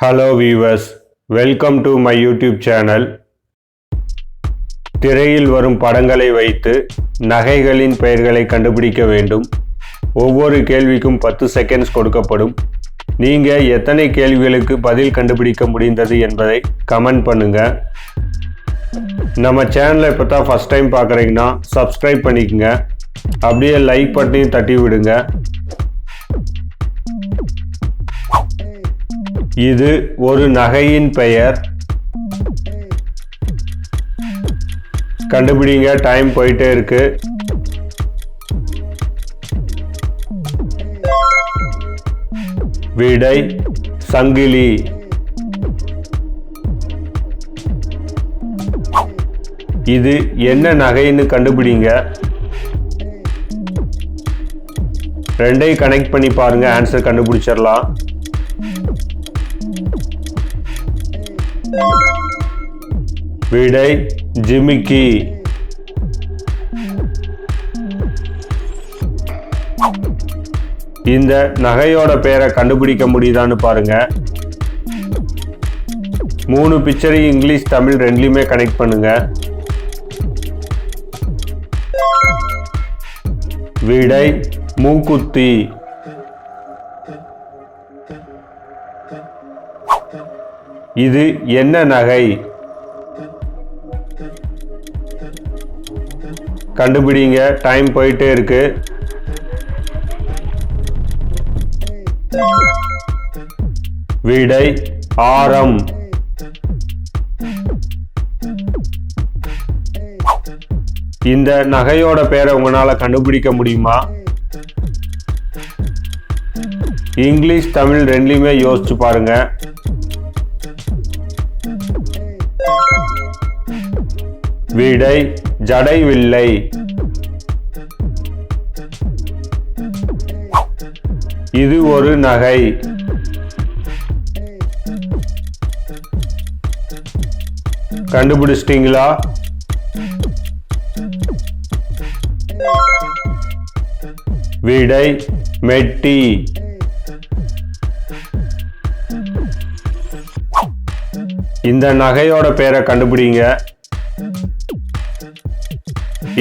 Hello viewers, welcome to my YouTube channel. திரையில் வரும் படங்களை வைத்து நகைகளின் பெயர்களை கண்டுபிடிக்க வேண்டும். ஒவ்வொரு கேள்விக்கும் 10 செகண்ட்ஸ் கொடுக்கப்படும். நீங்க எத்தனை கேள்விகளுக்கு பதில் கண்டுபிடிக்க முடிந்தது என்பதை கமெண்ட் பண்ணுங்க. நம்ம சேனலை இப்போ தான் ஃபர்ஸ்ட் டைம் பார்க்குறீங்கன்னா சப்ஸ்கிரைப் பண்ணிக்கங்க. அப்படியே லைக் பட்டனையும் தட்டி விடுங்க. இது ஒரு நகையின் பெயர். கண்டுபிடிங்க, டைம் போயிட்டே இருக்கு. விடை சங்கிலி. இது என்ன நகைன்னு கண்டுபிடிங்க. ரெண்டையும் கனெக்ட் பண்ணி பாருங்க, ஆன்சர் கண்டுபிடிச்சிடலாம். விடை ஜிமிக்கி. இந்த நகையோட பேரை கண்டுபிடிக்க முடியுதான்னு பாருங்க. 3 பிக்சரையும் இங்கிலீஷ் தமிழ் ரெண்டுலையுமே கனெக்ட் பண்ணுங்க. விடை மூக்குத்தி. இது என்ன நகை? கண்டுபிடிங்க, டைம் போயிட்டே இருக்கு. விடை ஆரம். இந்த நகையோட பேரை உங்களால கண்டுபிடிக்க முடியுமா? இங்கிலீஷ் தமிழ் ரெண்டுலையுமே யோசிச்சு பாருங்க. விடை ஜடைவில்லை. இது ஒரு நகை. கண்டுபிடிச்சிட்டீங்களா? விடை மெட்டி. இந்த நகையோட பேரை கண்டுபிடிங்க.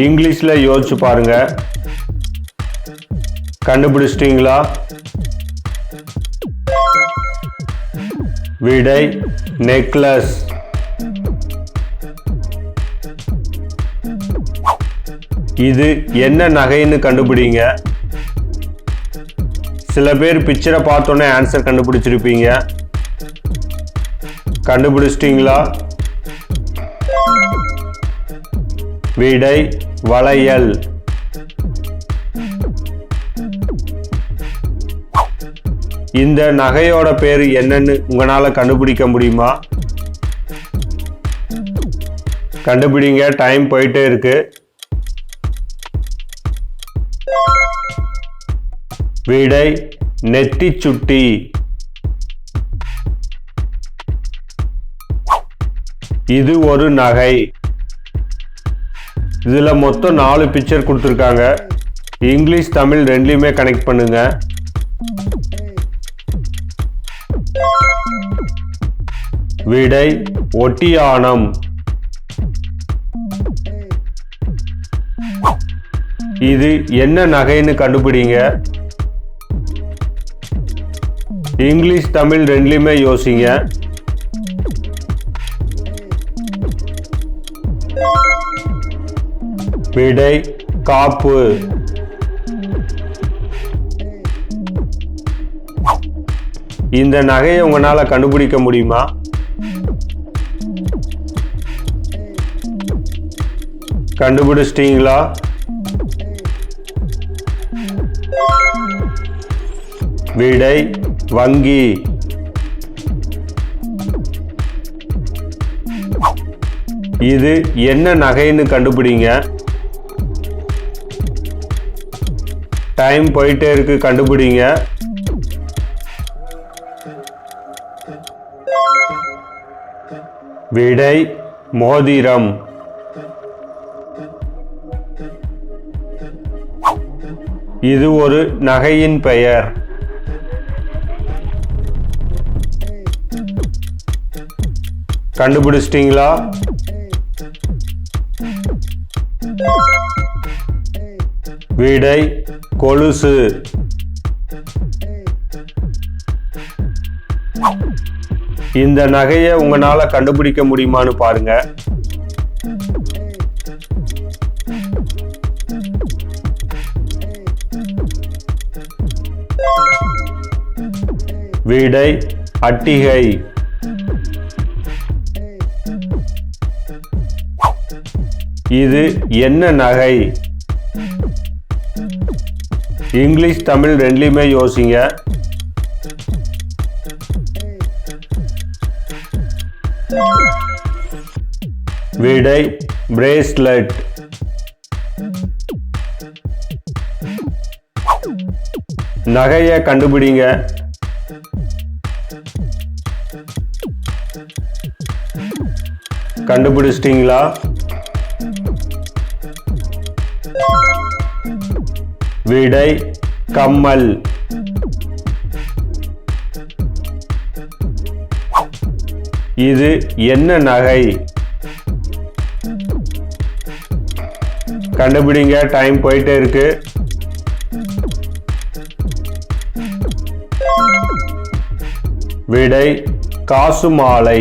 இங்கிலீஷ்ல யோசிச்சு பாருங்க. கண்டுபிடிச்சிட்டீங்களா? விடை நெக்லஸ். இது என்ன நகைன்னு கண்டுபிடிங்க. சில பேர் பிக்சரை பார்த்தோன்னே ஆன்சர் கண்டுபிடிச்சிருப்பீங்க. கண்டுபிடிச்சிட்டீங்களா? விடை வளையல். இந்த நகையோட பேரு என்னன்னு உங்களால கண்டுபிடிக்க முடியுமா? கண்டுபிடிங்க, டைம் போயிட்டே இருக்கு. விடை நெத்தி சுட்டி. இது ஒரு நகை. இதுல மொத்தம் 4 பிக்சர் கொடுத்துருக்காங்க. இங்கிலீஷ் தமிழ் ரெண்டுலையுமே கனெக்ட் பண்ணுங்க. விடை ஒட்டியானம். இது என்ன நகைன்னு கண்டுபிடிங்க. இங்கிலீஷ் தமிழ் ரெண்டுலையுமே யோசிங்க. விடை காப்பு. இந்த நகையை உங்களால கண்டுபிடிக்க முடியுமா? கண்டுபிடிச்சிட்டீங்களா? விடை வங்கி. இது என்ன நகைன்னு கண்டுபிடிங்க. டைம் போயிட்டே இருக்கு, கண்டுபிடிங்க. விடை மோதிரம். இது ஒரு நகையின் பெயர். கண்டுபிடிச்சிட்டீங்களா? விடை கொலுசு. இந்த நகையை உங்களால கண்டுபிடிக்க முடியுமான்னு பாருங்க. விடை அட்டிகை. இது என்ன நகை? இங்கிலீஷ் தமிழ் ரெண்டுலையுமே யோசிங்க. விடை பிரேஸ்லெட். நகையை கண்டுபிடிங்க. கண்டுபிடிச்சிட்டீங்களா? விடை கம்மல். இது என்ன நகை? கண்டுபிடிங்க, டைம் போயிட்டே இருக்கு. விடை காசு மாலை.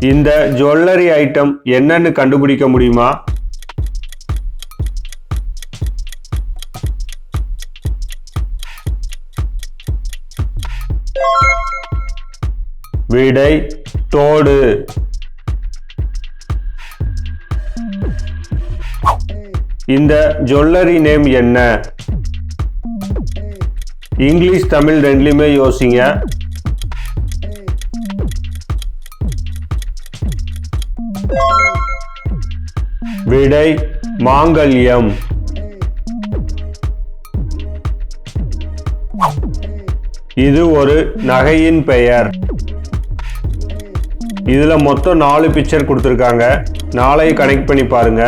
இந்த ஜுவல்லரி ஐட்டம் என்னன்னு கண்டுபிடிக்க முடியுமா? விடை தோடு. இந்த ஜுவல்லரி நேம் என்ன? இங்கிலீஷ் தமிழ் ரெண்டுலையுமே யோசிங்க. விடை மாங்கல்யம். இது ஒரு நகையின் பெயர். இதுல மொத்தம் 4 பிக்சர் கொடுத்திருக்காங்க. 4ஐ கனெக்ட் பண்ணி பாருங்க.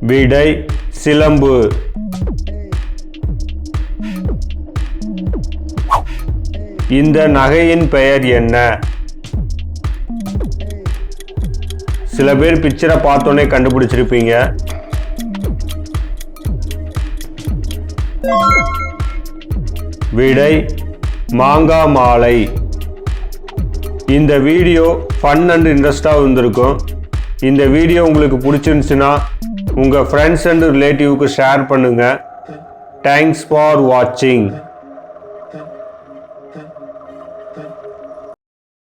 விடை சிலம்பு. இந்த நகையின் பெயர் என்ன? சில பேர் பிக்சரை பார்த்தோன்னே கண்டுபிடிச்சிருப்பீங்க. விடை மாங்காய் மாலை. இந்த வீடியோ ஃபன் அண்ட் இன்ட்ரெஸ்டாக இருந்திருக்கும். இந்த வீடியோ உங்களுக்கு பிடிச்சிருந்துச்சுன்னா உங்கள் ஃப்ரெண்ட்ஸ் அண்ட் ரிலேட்டிவ்க்கு ஷேர் பண்ணுங்கள். தேங்க்ஸ் ஃபார் வாட்சிங்.